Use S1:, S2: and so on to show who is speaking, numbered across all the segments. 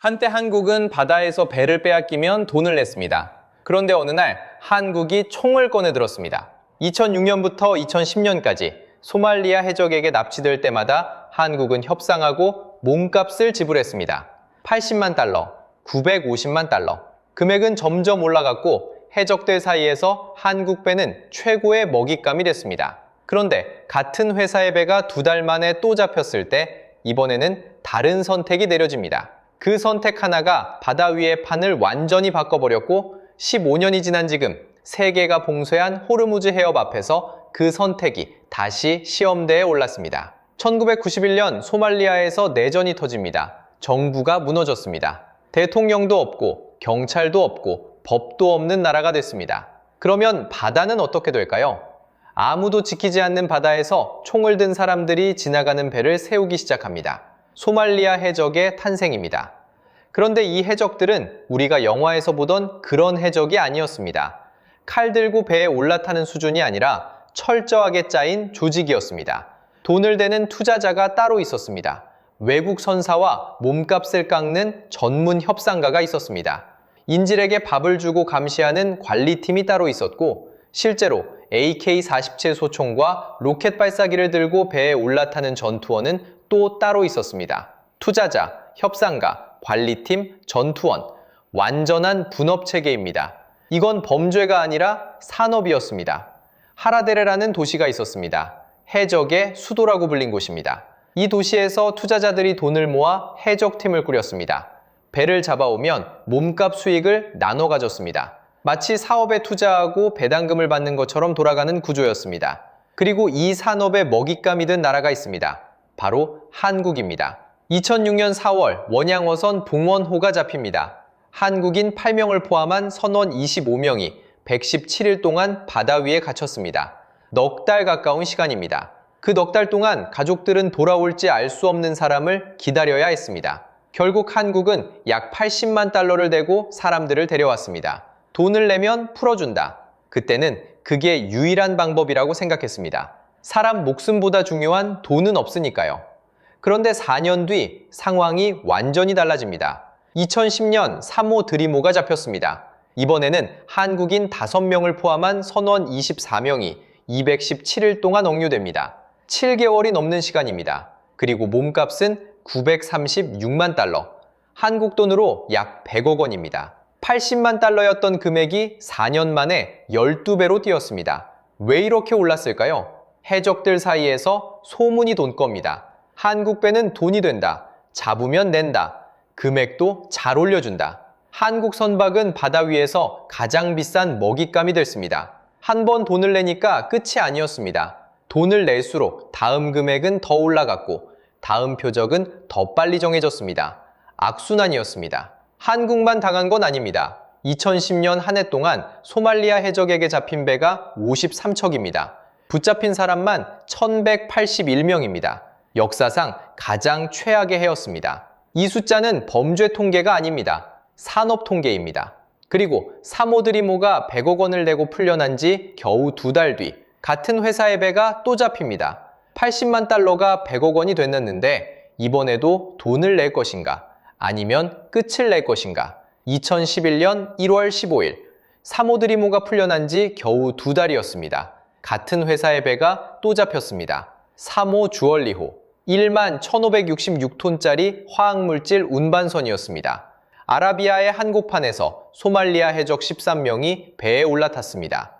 S1: 한때 한국은 바다에서 배를 빼앗기면 돈을 냈습니다. 그런데 어느 날 한국이 총을 꺼내 들었습니다. 2006년부터 2010년까지 소말리아 해적에게 납치될 때마다 한국은 협상하고 몸값을 지불했습니다. 80만 달러, 950만 달러. 금액은 점점 올라갔고 해적들 사이에서 한국 배는 최고의 먹잇감이 됐습니다. 그런데 같은 회사의 배가 2달 만에 또 잡혔을 때 이번에는 다른 선택이 내려집니다. 그 선택 하나가 바다 위의 판을 완전히 바꿔버렸고 15년이 지난 지금 세계가 봉쇄한 호르무즈 해협 앞에서 그 선택이 다시 시험대에 올랐습니다. 1991년 소말리아에서 내전이 터집니다. 정부가 무너졌습니다. 대통령도 없고 경찰도 없고 법도 없는 나라가 됐습니다. 그러면 바다는 어떻게 될까요? 아무도 지키지 않는 바다에서 총을 든 사람들이 지나가는 배를 세우기 시작합니다. 소말리아 해적의 탄생입니다. 그런데 이 해적들은 우리가 영화에서 보던 그런 해적이 아니었습니다. 칼 들고 배에 올라타는 수준이 아니라 철저하게 짜인 조직이었습니다. 돈을 대는 투자자가 따로 있었습니다. 외국 선사와 몸값을 깎는 전문 협상가가 있었습니다. 인질에게 밥을 주고 감시하는 관리팀이 따로 있었고 실제로 AK-47 소총과 로켓 발사기를 들고 배에 올라타는 전투원은 또 따로 있었습니다. 투자자, 협상가, 관리팀, 전투원. 완전한 분업체계입니다. 이건 범죄가 아니라 산업이었습니다. 하라데레라는 도시가 있었습니다. 해적의 수도라고 불린 곳입니다. 이 도시에서 투자자들이 돈을 모아 해적팀을 꾸렸습니다. 배를 잡아오면 몸값 수익을 나눠 가졌습니다. 마치 사업에 투자하고 배당금을 받는 것처럼 돌아가는 구조였습니다. 그리고 이 산업의 먹잇감이 된 나라가 있습니다. 바로 한국입니다. 2006년 4월 원양어선 봉원호가 잡힙니다. 한국인 8명을 포함한 선원 25명이 117일 동안 바다 위에 갇혔습니다. 넉 달 가까운 시간입니다. 그 넉 달 동안 가족들은 돌아올지 알 수 없는 사람을 기다려야 했습니다. 결국 한국은 약 80만 달러를 대고 사람들을 데려왔습니다. 돈을 내면 풀어준다. 그때는 그게 유일한 방법이라고 생각했습니다. 사람 목숨보다 중요한 돈은 없으니까요. 그런데 4년 뒤 상황이 완전히 달라집니다. 2010년 3호 드리모가 잡혔습니다. 이번에는 한국인 5명을 포함한 선원 24명이 217일 동안 억류됩니다. 7개월이 넘는 시간입니다. 그리고 몸값은 936만 달러, 한국 돈으로 약 100억 원입니다. 80만 달러였던 금액이 4년 만에 12배로 뛰었습니다. 왜 이렇게 올랐을까요? 해적들 사이에서 소문이 돈 겁니다. 한국 배는 돈이 된다. 잡으면 낸다. 금액도 잘 올려준다. 한국 선박은 바다 위에서 가장 비싼 먹잇감이 됐습니다. 한 번 돈을 내니까 끝이 아니었습니다. 돈을 낼수록 다음 금액은 더 올라갔고 다음 표적은 더 빨리 정해졌습니다. 악순환이었습니다. 한국만 당한 건 아닙니다. 2010년 한 해 동안 소말리아 해적에게 잡힌 배가 53척입니다. 붙잡힌 사람만 1181명입니다. 역사상 가장 최악의 해였습니다. 이 숫자는 범죄 통계가 아닙니다. 산업 통계입니다. 그리고 3호 드리모가 100억 원을 내고 풀려난 지 겨우 2달 뒤 같은 회사의 배가 또 잡힙니다. 80만 달러가 100억 원이 됐는데 이번에도 돈을 낼 것인가? 아니면 끝을 낼 것인가? 2011년 1월 15일 3호 드리모가 풀려난 지 겨우 2달이었습니다. 같은 회사의 배가 또 잡혔습니다. 3호 주얼리호 1만 1566톤짜리 화학물질 운반선이었습니다. 아라비아의 한복판에서 소말리아 해적 13명이 배에 올라탔습니다.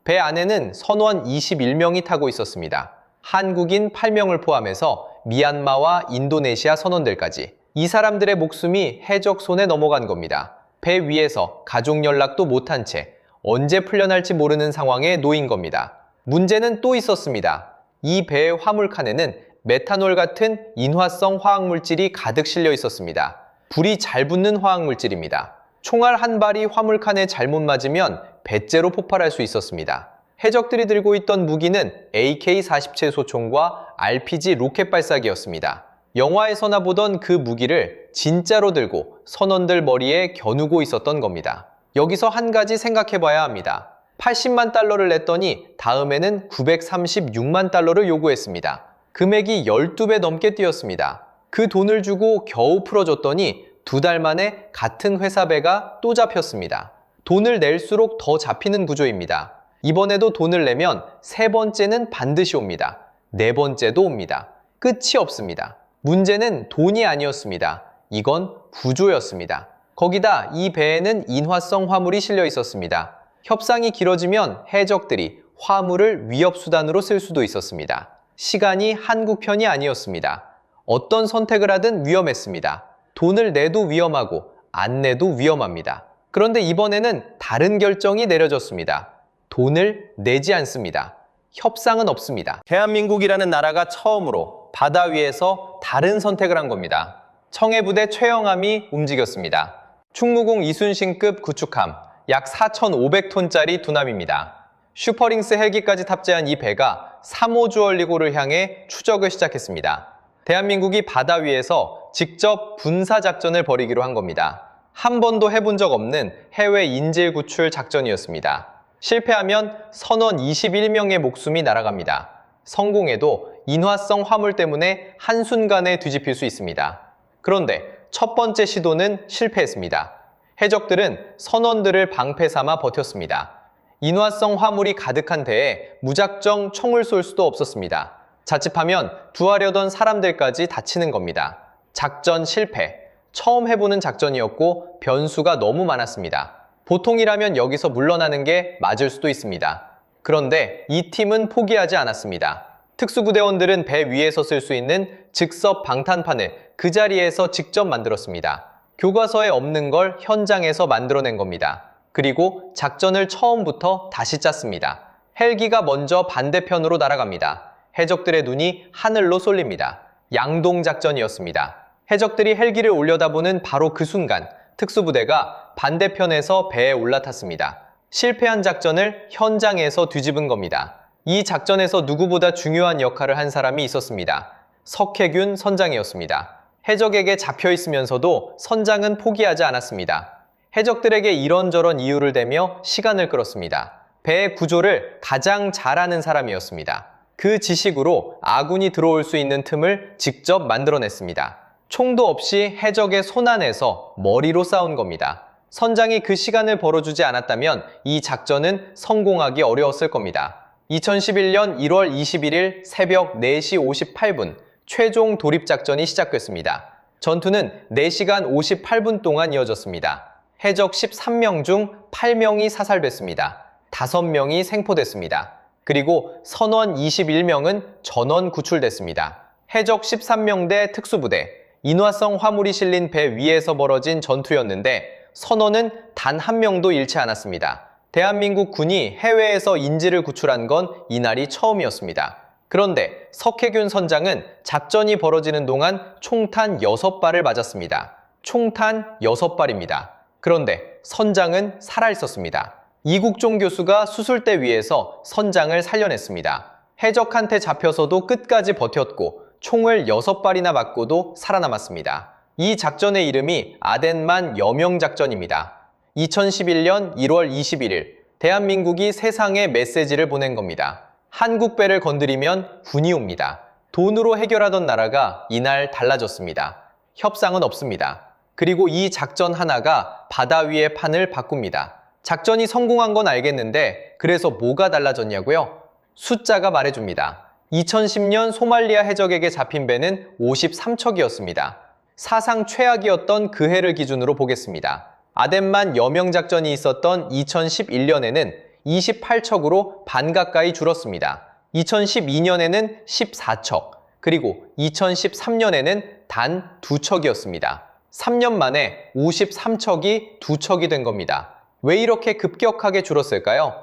S1: 배 안에는 선원 21명이 타고 있었습니다. 한국인 8명을 포함해서 미얀마와 인도네시아 선원들까지. 이 사람들의 목숨이 해적 손에 넘어간 겁니다. 배 위에서 가족 연락도 못한 채 언제 풀려날지 모르는 상황에 놓인 겁니다. 문제는 또 있었습니다. 이 배의 화물칸에는 메탄올 같은 인화성 화학물질이 가득 실려 있었습니다. 불이 잘 붙는 화학물질입니다. 총알 한 발이 화물칸에 잘못 맞으면 배째로 폭발할 수 있었습니다. 해적들이 들고 있던 무기는 AK-47 소총과 RPG 로켓 발사기였습니다. 영화에서나 보던 그 무기를 진짜로 들고 선원들 머리에 겨누고 있었던 겁니다. 여기서 한 가지 생각해봐야 합니다. 80만 달러를 냈더니 다음에는 936만 달러를 요구했습니다. 금액이 12배 넘게 뛰었습니다. 그 돈을 주고 겨우 풀어줬더니 2달 만에 같은 회사 배가 또 잡혔습니다. 돈을 낼수록 더 잡히는 구조입니다. 이번에도 돈을 내면 3번째는 반드시 옵니다. 4번째도 옵니다. 끝이 없습니다. 문제는 돈이 아니었습니다. 이건 구조였습니다. 거기다 이 배에는 인화성 화물이 실려 있었습니다. 협상이 길어지면 해적들이 화물을 위협수단으로 쓸 수도 있었습니다. 시간이 한국 편이 아니었습니다. 어떤 선택을 하든 위험했습니다. 돈을 내도 위험하고 안 내도 위험합니다. 그런데 이번에는 다른 결정이 내려졌습니다. 돈을 내지 않습니다. 협상은 없습니다. 대한민국이라는 나라가 처음으로 바다 위에서 다른 선택을 한 겁니다. 청해부대 최영함이 움직였습니다. 충무공 이순신급 구축함, 약 4,500톤짜리 두남입니다. 슈퍼링스 헬기까지 탑재한 이 배가 3호 주얼리고를 향해 추적을 시작했습니다. 대한민국이 바다 위에서 직접 군사작전을 벌이기로 한 겁니다. 한 번도 해본 적 없는 해외 인질 구출 작전이었습니다. 실패하면 선원 21명의 목숨이 날아갑니다. 성공해도 인화성 화물 때문에 한순간에 뒤집힐 수 있습니다. 그런데 첫 번째 시도는 실패했습니다. 해적들은 선원들을 방패 삼아 버텼습니다. 인화성 화물이 가득한 배에 무작정 총을 쏠 수도 없었습니다. 자칫하면 구하려던 사람들까지 다치는 겁니다. 작전 실패. 처음 해보는 작전이었고 변수가 너무 많았습니다. 보통이라면 여기서 물러나는 게 맞을 수도 있습니다. 그런데 이 팀은 포기하지 않았습니다. 특수부대원들은 배 위에서 쓸 수 있는 즉석 방탄판을 그 자리에서 직접 만들었습니다. 교과서에 없는 걸 현장에서 만들어낸 겁니다. 그리고 작전을 처음부터 다시 짰습니다. 헬기가 먼저 반대편으로 날아갑니다. 해적들의 눈이 하늘로 쏠립니다. 양동작전이었습니다. 해적들이 헬기를 올려다보는 바로 그 순간 특수부대가 반대편에서 배에 올라탔습니다. 실패한 작전을 현장에서 뒤집은 겁니다. 이 작전에서 누구보다 중요한 역할을 한 사람이 있었습니다. 석혜균 선장이었습니다. 해적에게 잡혀 있으면서도 선장은 포기하지 않았습니다. 해적들에게 이런저런 이유를 대며 시간을 끌었습니다. 배의 구조를 가장 잘 아는 사람이었습니다. 그 지식으로 아군이 들어올 수 있는 틈을 직접 만들어냈습니다. 총도 없이 해적의 손 안에서 머리로 싸운 겁니다. 선장이 그 시간을 벌어주지 않았다면 이 작전은 성공하기 어려웠을 겁니다. 2011년 1월 21일 새벽 4시 58분 최종 도립작전이 시작됐습니다. 전투는 4시간 58분 동안 이어졌습니다. 해적 13명 중 8명이 사살됐습니다. 5명이 생포됐습니다. 그리고 선원 21명은 전원 구출됐습니다. 해적 13명대 특수부대, 인화성 화물이 실린 배 위에서 벌어진 전투였는데 선원은 단 한 명도 잃지 않았습니다. 대한민국 군이 해외에서 인질을 구출한 건 이날이 처음이었습니다. 그런데 석혜균 선장은 작전이 벌어지는 동안 총탄 6발을 맞았습니다. 총탄 6발입니다. 그런데 선장은 살아있었습니다. 이국종 교수가 수술대 위에서 선장을 살려냈습니다. 해적한테 잡혀서도 끝까지 버텼고 총을 6발이나 맞고도 살아남았습니다. 이 작전의 이름이 아덴만 여명작전입니다. 2011년 1월 21일 대한민국이 세상에 메시지를 보낸 겁니다. 한국 배를 건드리면 군이 옵니다. 돈으로 해결하던 나라가 이날 달라졌습니다. 협상은 없습니다. 그리고 이 작전 하나가 바다 위의 판을 바꿉니다. 작전이 성공한 건 알겠는데 그래서 뭐가 달라졌냐고요? 숫자가 말해줍니다. 2010년 소말리아 해적에게 잡힌 배는 53척이었습니다. 사상 최악이었던 그 해를 기준으로 보겠습니다. 아덴만 여명작전이 있었던 2011년에는 28척으로 반 가까이 줄었습니다. 2012년에는 14척, 그리고 2013년에는 단 2척이었습니다. 3년 만에 53척이 2척이 된 겁니다. 왜 이렇게 급격하게 줄었을까요?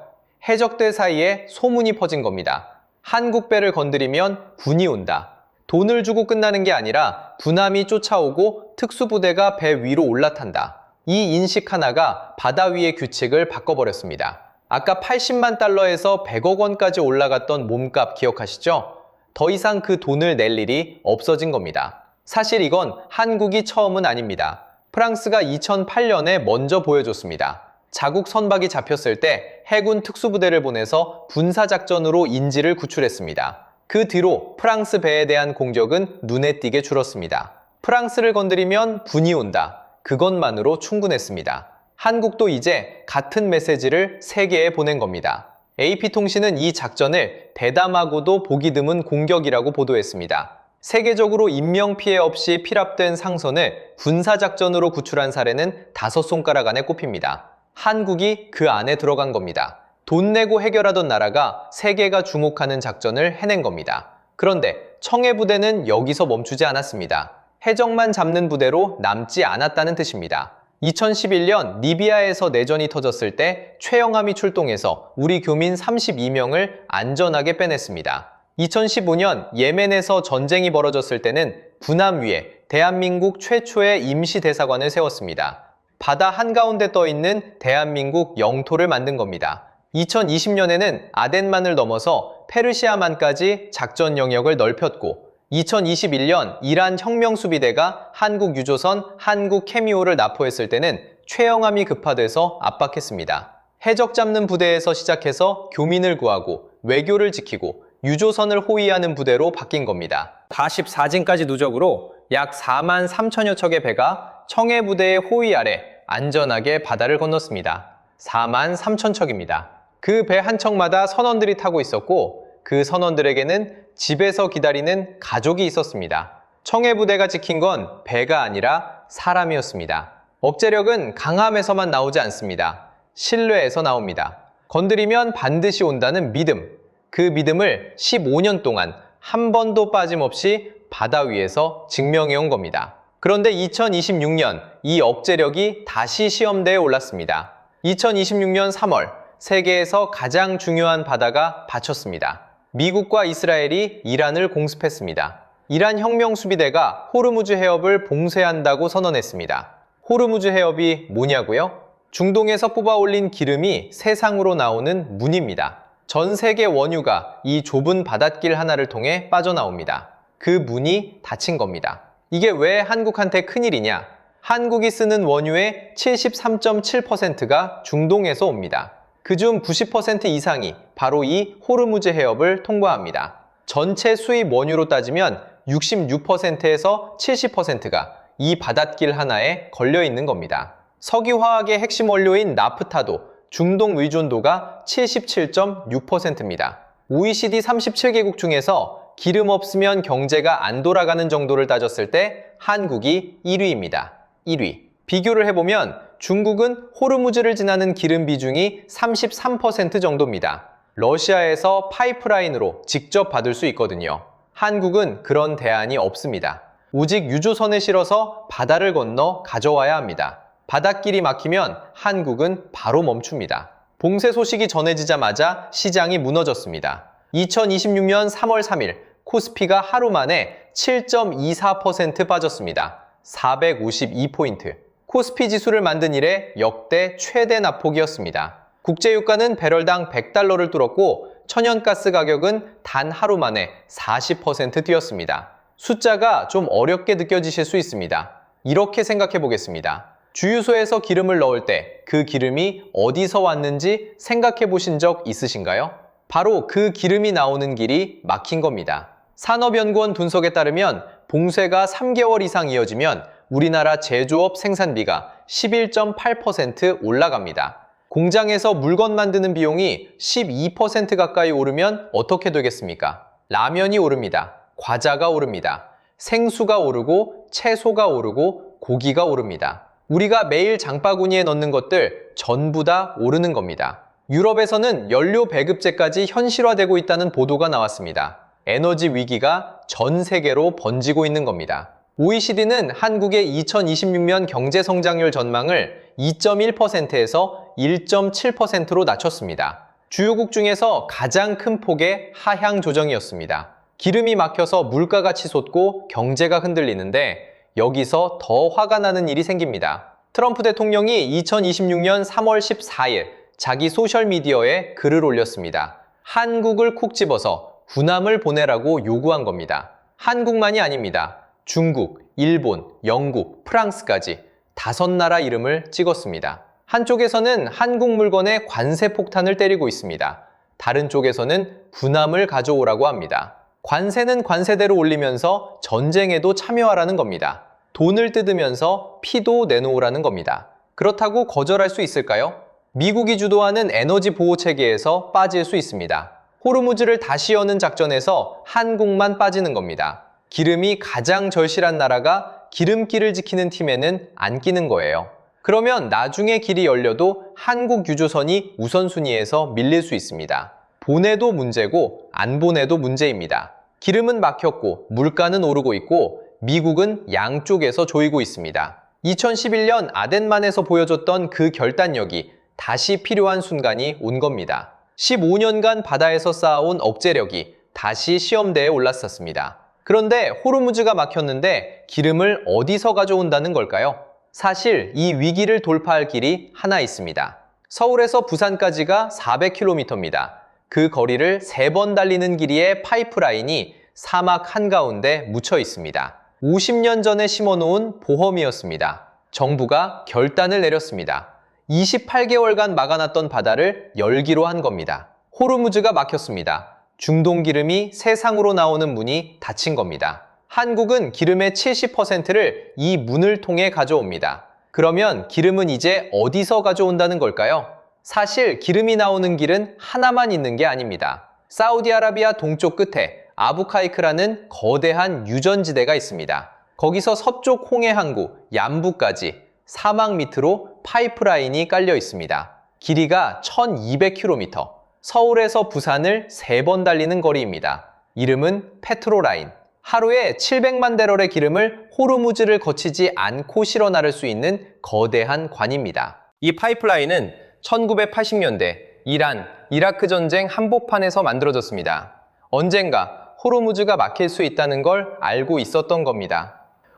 S1: 해적들 사이에 소문이 퍼진 겁니다. 한국 배를 건드리면 군이 온다. 돈을 주고 끝나는 게 아니라 군함이 쫓아오고 특수부대가 배 위로 올라탄다. 이 인식 하나가 바다 위의 규칙을 바꿔버렸습니다. 아까 80만 달러에서 100억 원까지 올라갔던 몸값 기억하시죠? 더 이상 그 돈을 낼 일이 없어진 겁니다. 사실 이건 한국이 처음은 아닙니다. 프랑스가 2008년에 먼저 보여줬습니다. 자국 선박이 잡혔을 때 해군 특수부대를 보내서 군사작전으로 인질을 구출했습니다. 그 뒤로 프랑스 배에 대한 공격은 눈에 띄게 줄었습니다. 프랑스를 건드리면 군이 온다. 그것만으로 충분했습니다. 한국도 이제 같은 메시지를 세계에 보낸 겁니다. AP통신은 이 작전을 대담하고도 보기 드문 공격이라고 보도했습니다. 세계적으로 인명피해 없이 필압된 상선을 군사작전으로 구출한 사례는 5손가락 안에 꼽힙니다. 한국이 그 안에 들어간 겁니다. 돈 내고 해결하던 나라가 세계가 주목하는 작전을 해낸 겁니다. 그런데 청해부대는 여기서 멈추지 않았습니다. 해적만 잡는 부대로 남지 않았다는 뜻입니다. 2011년 리비아에서 내전이 터졌을 때 최영함이 출동해서 우리 교민 32명을 안전하게 빼냈습니다. 2015년 예멘에서 전쟁이 벌어졌을 때는 부남 위에 대한민국 최초의 임시대사관을 세웠습니다. 바다 한가운데 떠있는 대한민국 영토를 만든 겁니다. 2020년에는 아덴만을 넘어서 페르시아만까지 작전 영역을 넓혔고 2021년 이란 혁명수비대가 한국 유조선 한국 케미오를 납포했을 때는 최영함이 급파돼서 압박했습니다. 해적 잡는 부대에서 시작해서 교민을 구하고 외교를 지키고 유조선을 호위하는 부대로 바뀐 겁니다. 44진까지 누적으로 약 4만 3천여 척의 배가 청해부대의 호위 아래 안전하게 바다를 건넜습니다. 4만 3천 척입니다. 그 배 한 척마다 선원들이 타고 있었고 그 선원들에게는 집에서 기다리는 가족이 있었습니다. 청해부대가 지킨 건 배가 아니라 사람이었습니다. 억제력은 강함에서만 나오지 않습니다. 신뢰에서 나옵니다. 건드리면 반드시 온다는 믿음. 그 믿음을 15년 동안 한 번도 빠짐없이 바다 위에서 증명해 온 겁니다. 그런데 2026년 이 억제력이 다시 시험대에 올랐습니다. 2026년 3월 세계에서 가장 중요한 바다가 받쳤습니다. 미국과 이스라엘이 이란을 공습했습니다. 이란 혁명수비대가 호르무즈 해협을 봉쇄한다고 선언했습니다. 호르무즈 해협이 뭐냐고요? 중동에서 뽑아 올린 기름이 세상으로 나오는 문입니다. 전 세계 원유가 이 좁은 바닷길 하나를 통해 빠져나옵니다. 그 문이 닫힌 겁니다. 이게 왜 한국한테 큰일이냐? 한국이 쓰는 원유의 73.7%가 중동에서 옵니다. 그중 90% 이상이 바로 이 호르무즈 해협을 통과합니다. 전체 수입 원유로 따지면 66%에서 70%가 이 바닷길 하나에 걸려 있는 겁니다. 석유화학의 핵심 원료인 나프타도 중동 의존도가 77.6%입니다. OECD 37개국 중에서 기름 없으면 경제가 안 돌아가는 정도를 따졌을 때 한국이 1위입니다. 1위. 비교를 해보면 중국은 호르무즈를 지나는 기름 비중이 33% 정도입니다. 러시아에서 파이프라인으로 직접 받을 수 있거든요. 한국은 그런 대안이 없습니다. 오직 유조선에 실어서 바다를 건너 가져와야 합니다. 바닷길이 막히면 한국은 바로 멈춥니다. 봉쇄 소식이 전해지자마자 시장이 무너졌습니다. 2026년 3월 3일 코스피가 하루 만에 7.24% 빠졌습니다. 452포인트. 코스피 지수를 만든 이래 역대 최대 낙폭이었습니다. 국제유가는 배럴당 100달러를 뚫었고 천연가스 가격은 단 하루 만에 40% 뛰었습니다. 숫자가 좀 어렵게 느껴지실 수 있습니다. 이렇게 생각해 보겠습니다. 주유소에서 기름을 넣을 때 그 기름이 어디서 왔는지 생각해 보신 적 있으신가요? 바로 그 기름이 나오는 길이 막힌 겁니다. 산업연구원 분석에 따르면 봉쇄가 3개월 이상 이어지면 우리나라 제조업 생산비가 11.8% 올라갑니다. 공장에서 물건 만드는 비용이 12% 가까이 오르면 어떻게 되겠습니까? 라면이 오릅니다. 과자가 오릅니다. 생수가 오르고 채소가 오르고 고기가 오릅니다. 우리가 매일 장바구니에 넣는 것들 전부 다 오르는 겁니다. 유럽에서는 연료 배급제까지 현실화되고 있다는 보도가 나왔습니다. 에너지 위기가 전 세계로 번지고 있는 겁니다. OECD는 한국의 2026년 경제 성장률 전망을 2.1%에서 1.7%로 낮췄습니다. 주요국 중에서 가장 큰 폭의 하향 조정이었습니다. 기름이 막혀서 물가가 치솟고 경제가 흔들리는데 여기서 더 화가 나는 일이 생깁니다. 트럼프 대통령이 2026년 3월 14일 자기 소셜미디어에 글을 올렸습니다. 한국을 콕 집어서 군함을 보내라고 요구한 겁니다. 한국만이 아닙니다. 중국, 일본, 영국, 프랑스까지 5나라 이름을 찍었습니다. 한쪽에서는 한국 물건에 관세 폭탄을 때리고 있습니다. 다른 쪽에서는 군함을 가져오라고 합니다. 관세는 관세대로 올리면서 전쟁에도 참여하라는 겁니다. 돈을 뜯으면서 피도 내놓으라는 겁니다. 그렇다고 거절할 수 있을까요? 미국이 주도하는 에너지 보호 체계에서 빠질 수 있습니다. 호르무즈를 다시 여는 작전에서 한국만 빠지는 겁니다. 기름이 가장 절실한 나라가 기름길을 지키는 팀에는 안 끼는 거예요. 그러면 나중에 길이 열려도 한국 유조선이 우선순위에서 밀릴 수 있습니다. 보내도 문제고 안 보내도 문제입니다. 기름은 막혔고 물가는 오르고 있고 미국은 양쪽에서 조이고 있습니다. 2011년 아덴만에서 보여줬던 그 결단력이 다시 필요한 순간이 온 겁니다. 15년간 바다에서 쌓아온 억제력이 다시 시험대에 올랐었습니다. 그런데 호르무즈가 막혔는데 기름을 어디서 가져온다는 걸까요? 사실 이 위기를 돌파할 길이 하나 있습니다. 서울에서 부산까지가 400km입니다. 그 거리를 3번 달리는 길이의 파이프라인이 사막 한가운데 묻혀 있습니다. 50년 전에 심어놓은 보험이었습니다. 정부가 결단을 내렸습니다. 28개월간 막아놨던 바다를 열기로 한 겁니다. 호르무즈가 막혔습니다. 중동 기름이 세상으로 나오는 문이 닫힌 겁니다. 한국은 기름의 70%를 이 문을 통해 가져옵니다. 그러면 기름은 이제 어디서 가져온다는 걸까요? 사실 기름이 나오는 길은 하나만 있는 게 아닙니다. 사우디아라비아 동쪽 끝에 아부카이크라는 거대한 유전지대가 있습니다. 거기서 서쪽 홍해 항구 얌부까지 사막 밑으로 파이프라인이 깔려 있습니다. 길이가 1200km, 서울에서 부산을 3번 달리는 거리입니다. 이름은 페트로라인. 하루에 700만 배럴의 기름을 호르무즈를 거치지 않고 실어 나를 수 있는 거대한 관입니다. 이 파이프라인은 1980년대 이란, 이라크 전쟁 한복판에서 만들어졌습니다. 언젠가 호르무즈가 막힐 수 있다는 걸 알고 있었던 겁니다.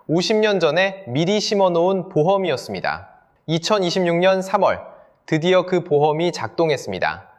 S1: 50년 전에 미리 심어놓은 보험이었습니다. 2026년 3월, 드디어 그 보험이 작동했습니다.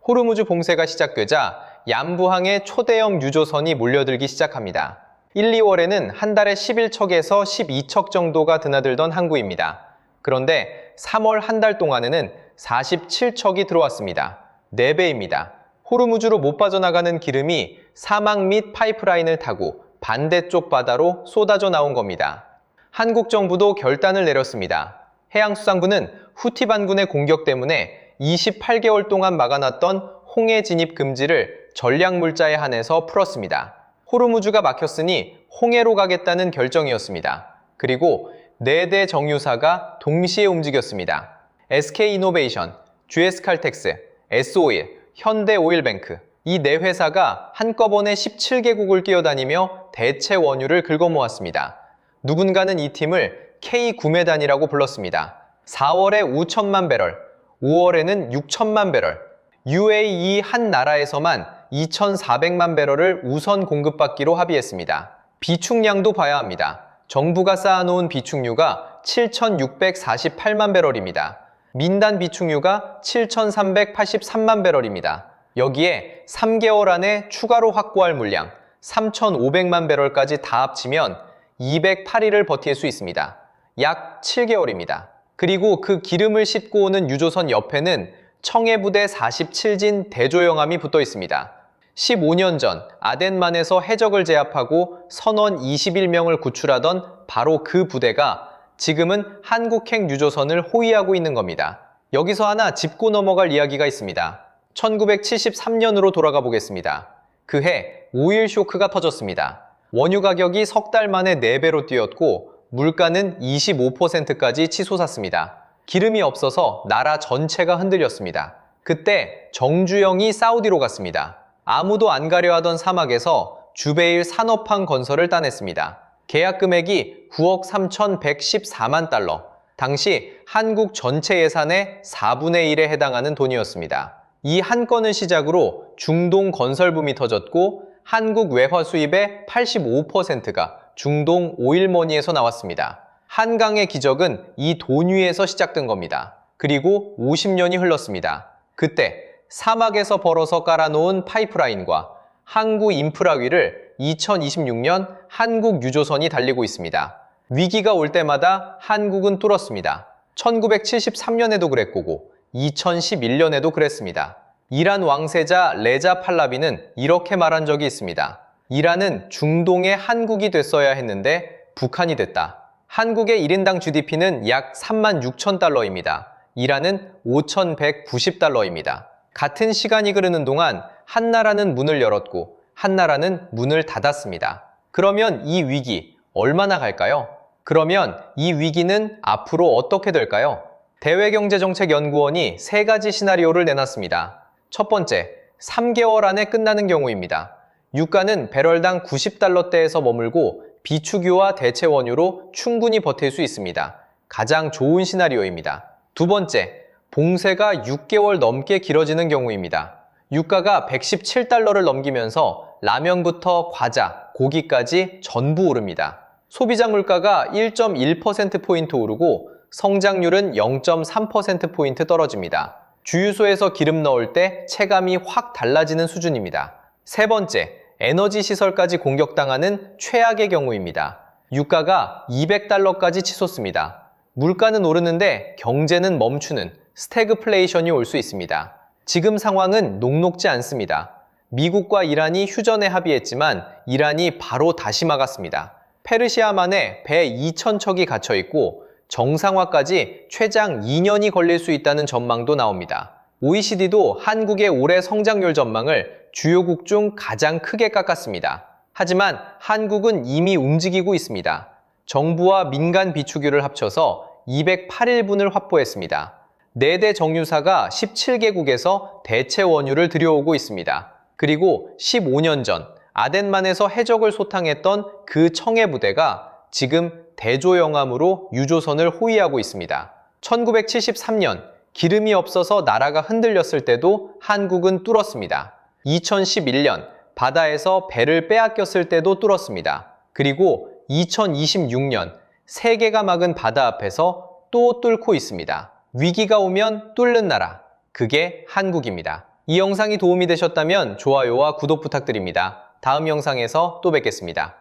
S1: 호르무즈 봉쇄가 시작되자 얌부항에 초대형 유조선이 몰려들기 시작합니다. 1, 2월에는 한 달에 11척에서 12척 정도가 드나들던 항구입니다. 그런데 3월 한 달 동안에는 47척이 들어왔습니다. 4배입니다. 호르무즈로 못 빠져나가는 기름이 사막 및 파이프라인을 타고 반대쪽 바다로 쏟아져 나온 겁니다. 한국 정부도 결단을 내렸습니다. 해양수산부는 후티 반군의 공격 때문에 28개월 동안 막아놨던 홍해 진입 금지를 전략물자에 한해서 풀었습니다. 호르무즈가 막혔으니 홍해로 가겠다는 결정이었습니다. 그리고 4대 정유사가 동시에 움직였습니다. SK이노베이션, GS칼텍스, S오일, 현대오일뱅크 이 4회사가 한꺼번에 17개국을 뛰어다니며 대체 원유를 긁어모았습니다. 누군가는 이 팀을 K구매단이라고 불렀습니다. 4월에 5천만 배럴, 5월에는 6천만 배럴, UAE 한 나라에서만 2,400만 배럴을 우선 공급받기로 합의했습니다. 비축량도 봐야 합니다. 정부가 쌓아놓은 비축유가 7,648만 배럴입니다. 민단 비축유가 7,383만 배럴입니다. 여기에 3개월 안에 추가로 확보할 물량 3,500만 배럴까지 다 합치면 208일을 버틸 수 있습니다. 약 7개월입니다. 그리고 그 기름을 싣고 오는 유조선 옆에는 청해부대 47진 대조영함이 붙어 있습니다. 15년 전 아덴만에서 해적을 제압하고 선원 21명을 구출하던 바로 그 부대가 지금은 한국행 유조선을 호위하고 있는 겁니다. 여기서 하나 짚고 넘어갈 이야기가 있습니다. 1973년으로 돌아가 보겠습니다. 그 해 오일 쇼크가 터졌습니다. 원유 가격이 석 달 만에 4배로 뛰었고 물가는 25%까지 치솟았습니다. 기름이 없어서 나라 전체가 흔들렸습니다. 그때 정주영이 사우디로 갔습니다. 아무도 안 가려 하던 사막에서 주베일 산업항 건설을 따냈습니다. 계약 금액이 9억 3,114만 달러, 당시 한국 전체 예산의 4분의 1에 해당하는 돈이었습니다. 이 한 건을 시작으로 중동 건설붐이 터졌고 한국 외화 수입의 85%가 중동 오일머니에서 나왔습니다. 한강의 기적은 이 돈 위에서 시작된 겁니다. 그리고 50년이 흘렀습니다. 그때 사막에서 벌어서 깔아놓은 파이프라인과 항구 인프라 위를 2026년 한국 유조선이 달리고 있습니다. 위기가 올 때마다 한국은 뚫었습니다. 1973년에도 그랬고 2011년에도 그랬습니다. 이란 왕세자 레자 팔라비는 이렇게 말한 적이 있습니다. 이란은 중동의 한국이 됐어야 했는데 북한이 됐다. 한국의 1인당 GDP는 약 36,000달러입니다. 이란은 5,190달러입니다. 같은 시간이 흐르는 동안 한 나라는 문을 열었고 한 나라는 문을 닫았습니다. 그러면 이 위기 얼마나 갈까요? 그러면 이 위기는 앞으로 어떻게 될까요? 대외경제정책연구원이 3가지 시나리오를 내놨습니다. 첫 번째, 3개월 안에 끝나는 경우입니다. 유가는 배럴당 90달러대에서 머물고 비축유와 대체 원유로 충분히 버틸 수 있습니다. 가장 좋은 시나리오입니다. 두 번째, 봉쇄가 6개월 넘게 길어지는 경우입니다. 유가가 117달러를 넘기면서 라면부터 과자, 고기까지 전부 오릅니다. 소비자 물가가 1.1%포인트 오르고 성장률은 0.3%포인트 떨어집니다. 주유소에서 기름 넣을 때 체감이 확 달라지는 수준입니다. 세 번째, 에너지 시설까지 공격당하는 최악의 경우입니다. 유가가 200달러까지 치솟습니다. 물가는 오르는데 경제는 멈추는 스태그플레이션이 올 수 있습니다. 지금 상황은 녹록지 않습니다. 미국과 이란이 휴전에 합의했지만 이란이 바로 다시 막았습니다. 페르시아만에 배 2,000척이 갇혀 있고 정상화까지 최장 2년이 걸릴 수 있다는 전망도 나옵니다. OECD도 한국의 올해 성장률 전망을 주요국 중 가장 크게 깎았습니다. 하지만 한국은 이미 움직이고 있습니다. 정부와 민간 비축유를 합쳐서 208일분을 확보했습니다. 4대 정유사가 17개국에서 대체 원유를 들여오고 있습니다. 그리고 15년 전 아덴만에서 해적을 소탕했던 그 청해 부대가 지금 대조영함으로 유조선을 호위하고 있습니다. 1973년 기름이 없어서 나라가 흔들렸을 때도 한국은 뚫었습니다. 2011년 바다에서 배를 빼앗겼을 때도 뚫었습니다. 그리고 2026년 세계가 막은 바다 앞에서 또 뚫고 있습니다. 위기가 오면 뚫는 나라, 그게 한국입니다. 이 영상이 도움이 되셨다면 좋아요와 구독 부탁드립니다. 다음 영상에서 또 뵙겠습니다.